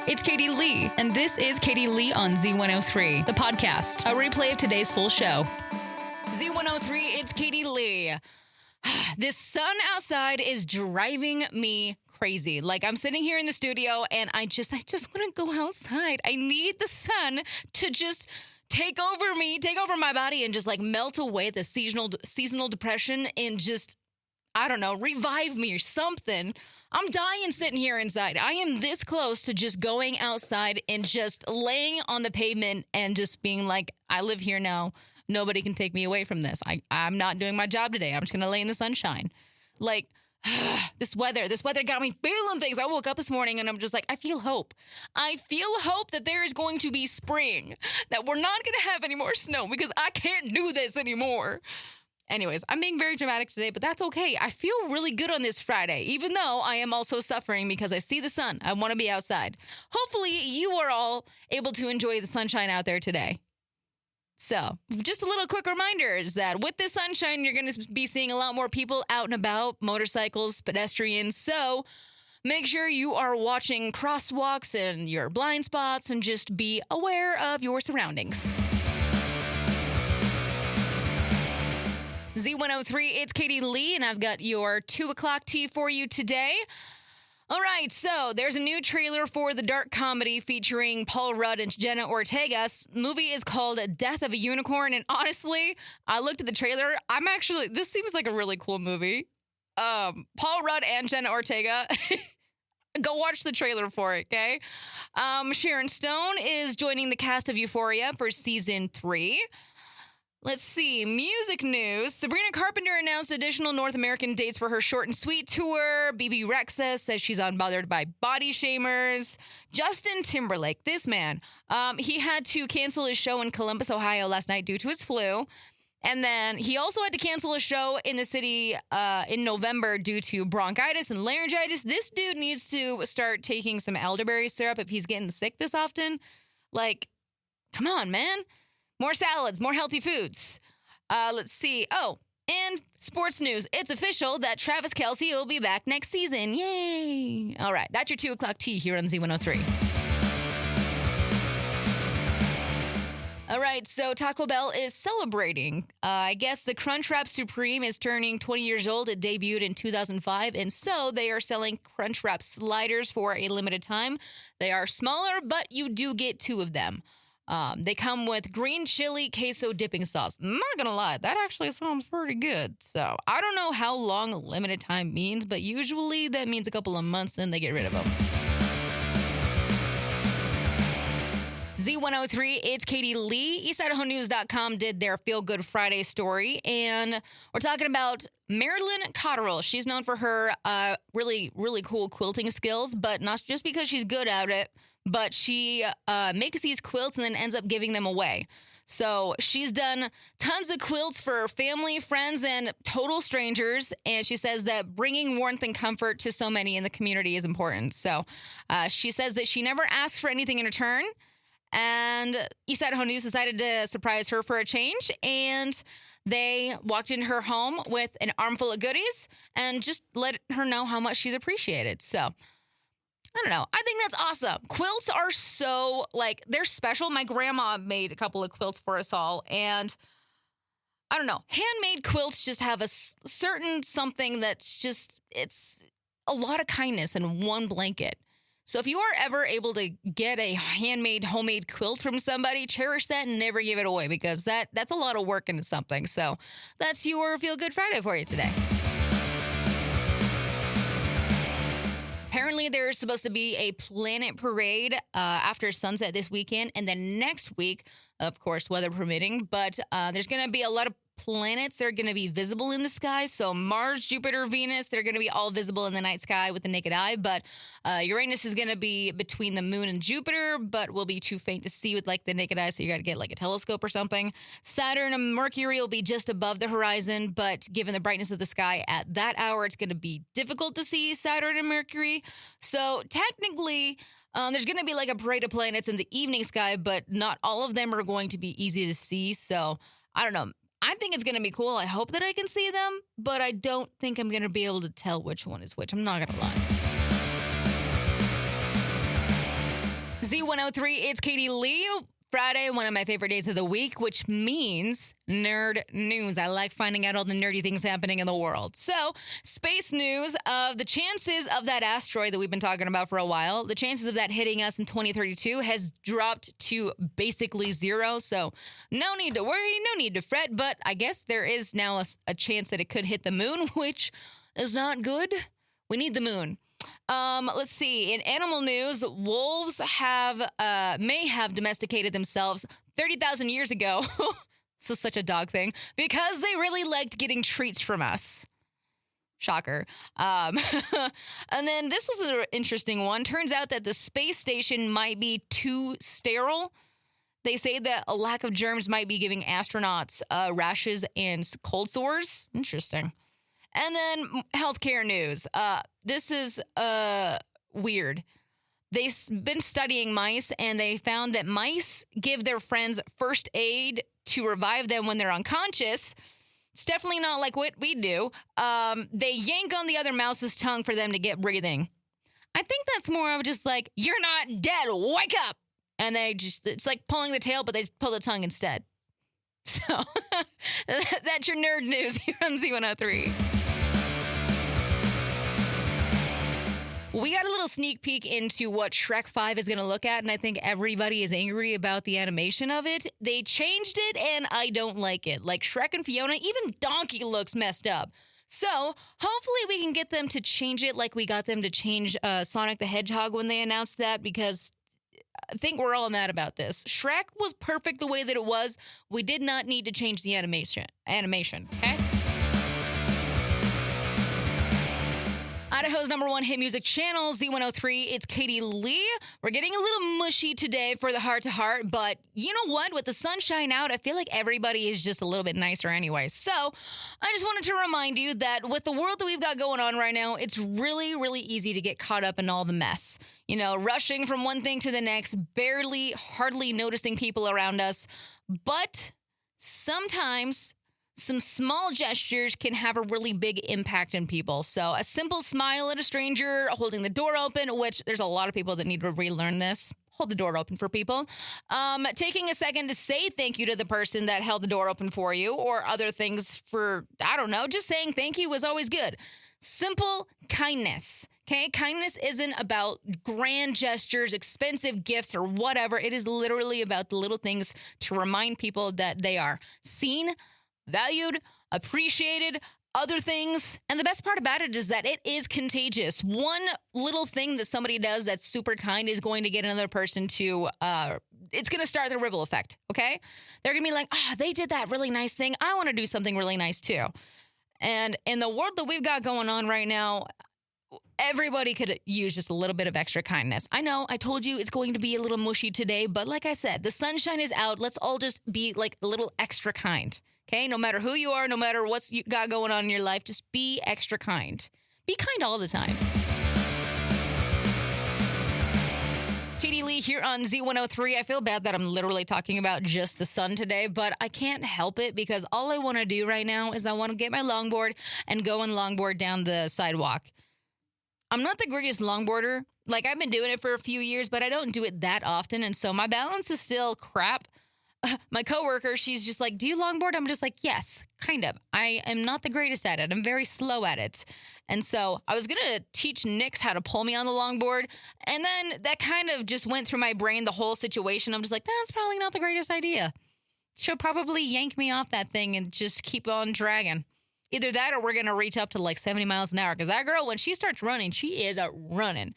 It's Katie Lee, and this is Katie Lee on Z103, the podcast, a replay of today's full show. Z103, it's Katie Lee. This sun outside is driving me crazy. Like, I'm sitting here in the studio, and I just want to go outside. I need the sun to just take over me, take over my body, and just like melt away the seasonal depression and just, I don't know, revive me or something. I'm dying sitting here inside. I am this close to just going outside and just laying on the pavement and just being like, I live here now. Nobody can take me away from this. I'm not doing my job today. I'm just going to lay in the sunshine. Like, this weather got me feeling things. I woke up this morning and I'm just like, I feel hope. I feel hope that there is going to be spring, that we're not going to have any more snow because I can't do this anymore. Anyways, I'm being very dramatic today, but that's okay. I feel really good on this Friday, even though I am also suffering because I see the sun. I want to be outside. Hopefully, you are all able to enjoy the sunshine out there today. So, just a little quick reminder is that with the sunshine, you're going to be seeing a lot more people out and about, motorcycles, pedestrians. So, make sure you are watching crosswalks and your blind spots and just be aware of your surroundings. Z103, it's Katie Lee, and I've got your 2 o'clock tea for you today. All right, so there's a new trailer for the dark comedy featuring Paul Rudd and Jenna Ortega. Movie is called Death of a Unicorn, and honestly, I looked at the trailer. This seems like a really cool movie. Paul Rudd and Jenna Ortega. Go watch the trailer for it, okay? Sharon Stone is joining the cast of Euphoria for season 3. Let's see, music news. Sabrina Carpenter announced additional North American dates for her Short and Sweet tour. BB Rexa says she's unbothered by body shamers. Justin Timberlake, this man, he had to cancel his show in Columbus, Ohio last night due to his flu. And then he also had to cancel a show in the city in November due to bronchitis and laryngitis. This dude needs to start taking some elderberry syrup if he's getting sick this often. Like, come on, man. More salads, more healthy foods. Let's see. Oh, and sports news. It's official that Travis Kelce will be back next season. Yay. All right, that's your 2 o'clock tea here on Z103. All right, so Taco Bell is celebrating. I guess the Crunchwrap Supreme is turning 20 years old. It debuted in 2005, and so they are selling Crunchwrap sliders for a limited time. They are smaller, but you do get 2 of them. They come with green chili queso dipping sauce. I'm not going to lie, that actually sounds pretty good. So I don't know how long limited time means, but usually that means a couple of months, then they get rid of them. Z103, it's Katie Lee. EastIdahoNews.com did their Feel Good Friday story, and we're talking about Marilyn Cotterill. She's known for her really, really cool quilting skills, but not just because she's good at it, but she makes these quilts and then ends up giving them away. So she's done tons of quilts for family, friends, and total strangers. And she says that bringing warmth and comfort to so many in the community is important. So she says that she never asks for anything in return. And East Idaho News decided to surprise her for a change. And they walked into her home with an armful of goodies and just let her know how much she's appreciated. So I don't know. I think that's awesome. Quilts are so, like, they're special. My grandma made a couple of quilts for us all. And I don't know. Handmade quilts just have a certain something that's just, it's a lot of kindness in one blanket. So if you are ever able to get a handmade, homemade quilt from somebody, cherish that and never give it away because that's a lot of work into something. So that's your Feel Good Friday for you today. Apparently, there's supposed to be a planet parade after sunset this weekend, and then next week, of course, weather permitting. But there's going to be a lot of planets that are going to be visible in the sky. So Mars, Jupiter, Venus, they're going to be all visible in the night sky with the naked eye. But Uranus is going to be between the moon and Jupiter, but will be too faint to see with like the naked eye. So you got to get like a telescope or something. Saturn and Mercury will be just above the horizon. But given the brightness of the sky at that hour, it's going to be difficult to see Saturn and Mercury. So technically, there's going to be like a parade of planets in the evening sky, but not all of them are going to be easy to see. So I don't know. I think it's going to be cool. I hope that I can see them, but I don't think I'm going to be able to tell which one is which. I'm not going to lie. Z103, it's Katie Lee. Friday, one of my favorite days of the week, which means nerd news. I like finding out all the nerdy things happening in the world. So, space news of the chances of that asteroid that we've been talking about for a while, the chances of that hitting us in 2032 has dropped to basically zero. So, no need to worry, no need to fret, but I guess there is now a chance that it could hit the moon, which is not good. We need the moon. Let's see. In animal news, wolves may have domesticated themselves 30,000 years ago. So such a dog thing because they really liked getting treats from us. Shocker. And then this was an interesting one. Turns out that the space station might be too sterile. They say that a lack of germs might be giving astronauts rashes and cold sores. Interesting. And then healthcare news. This is weird. They've been studying mice, and they found that mice give their friends first aid to revive them when they're unconscious. It's definitely not like what we do. They yank on the other mouse's tongue for them to get breathing. I think that's more of just like, you're not dead, wake up! And it's like pulling the tail, but they pull the tongue instead. So, that's your nerd news here on Z103. We got a little sneak peek into what Shrek 5 is going to look at, and I think everybody is angry about the animation of it. They changed it, and I don't like it. Like Shrek and Fiona, even Donkey looks messed up. So, hopefully we can get them to change it like we got them to change Sonic the Hedgehog when they announced that, because I think we're all mad about this. Shrek was perfect the way that it was. We did not need to change the animation, okay? Idaho's #1 hit music channel, Z103, it's Katie Lee. We're getting a little mushy today for the heart-to-heart, but you know what? With the sunshine out, I feel like everybody is just a little bit nicer anyway. So I just wanted to remind you that with the world that we've got going on right now, it's really, really easy to get caught up in all the mess. You know, rushing from one thing to the next, hardly noticing people around us. But sometimes some small gestures can have a really big impact on people. So a simple smile at a stranger, holding the door open, which there's a lot of people that need to relearn this. Hold the door open for people. Taking a second to say thank you to the person that held the door open for you, or other things for, I don't know, just saying thank you was always good. Simple kindness. Okay, kindness isn't about grand gestures, expensive gifts, or whatever. It is literally about the little things to remind people that they are seen, valued, appreciated, other things. And the best part about it is that it is contagious. One little thing that somebody does that's super kind is going to get another person to, it's going to start the ripple effect, okay? They're going to be like, they did that really nice thing. I want to do something really nice too. And in the world that we've got going on right now, everybody could use just a little bit of extra kindness. I know, I told you it's going to be a little mushy today, but like I said, the sunshine is out. Let's all just be like a little extra kind. Okay, no matter who you are, no matter what you got going on in your life, just be extra kind. Be kind all the time. Katie Lee here on Z103. I feel bad that I'm literally talking about just the sun today, but I can't help it because all I want to do right now is I want to get my longboard and go and longboard down the sidewalk. I'm not the greatest longboarder. Like, I've been doing it for a few years, but I don't do it that often, and so my balance is still crap. My coworker, she's just like, do you longboard? I'm just like, yes, kind of. I am not the greatest at it. I'm very slow at it. And so I was going to teach Nix how to pull me on the longboard. And then that kind of just went through my brain, the whole situation. I'm just like, that's probably not the greatest idea. She'll probably yank me off that thing and just keep on dragging. Either that or we're going to reach up to like 70 miles an hour. Because that girl, when she starts running, she is running.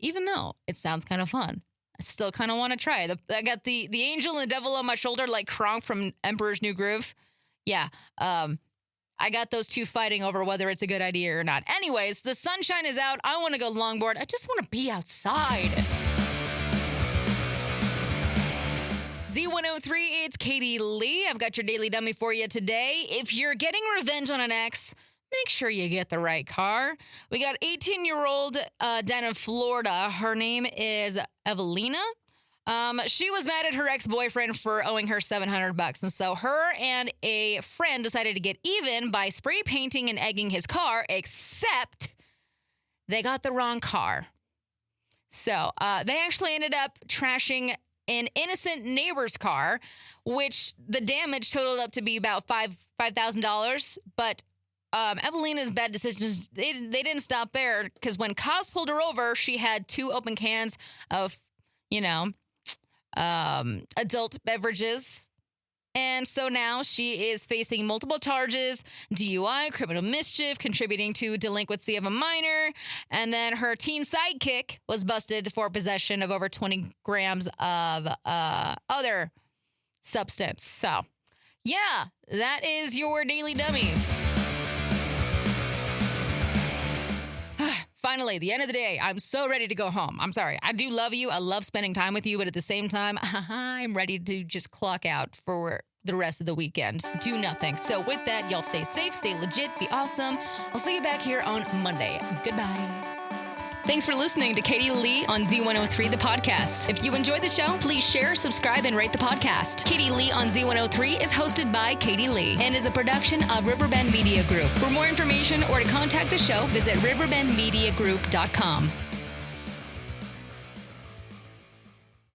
Even though it sounds kind of fun. I still kind of want to try. I got the angel and the devil on my shoulder like Kronk from Emperor's New Groove. Yeah, I got those two fighting over whether it's a good idea or not. Anyways, the sunshine is out. I want to go longboard. I just want to be outside. Z103, it's Katie Lee. I've got your daily dummy for you today. If you're getting revenge on an ex, make sure you get the right car. We got 18-year-old down in Florida. Her name is Evelina. She was mad at her ex-boyfriend for owing her $700. And so her and a friend decided to get even by spray painting and egging his car, except they got the wrong car. So they actually ended up trashing an innocent neighbor's car, which the damage totaled up to be about $5,000. But Evelina's bad decisions, they didn't stop there, because when cops pulled her over, she had 2 open cans of, adult beverages. And so now she is facing multiple charges: DUI, criminal mischief, contributing to delinquency of a minor. And then her teen sidekick was busted for possession of over 20 grams of other substance. So, yeah, that is your Daily Dummy. Finally, the end of the day, I'm so ready to go home. I'm sorry. I do love you. I love spending time with you. But at the same time, I'm ready to just clock out for the rest of the weekend. Do nothing. So with that, y'all stay safe, stay legit, be awesome. I'll see you back here on Monday. Goodbye. Thanks for listening to Katie Lee on Z103, the podcast. If you enjoyed the show, please share, subscribe, and rate the podcast. Katie Lee on Z103 is hosted by Katie Lee and is a production of Riverbend Media Group. For more information or to contact the show, visit riverbendmediagroup.com.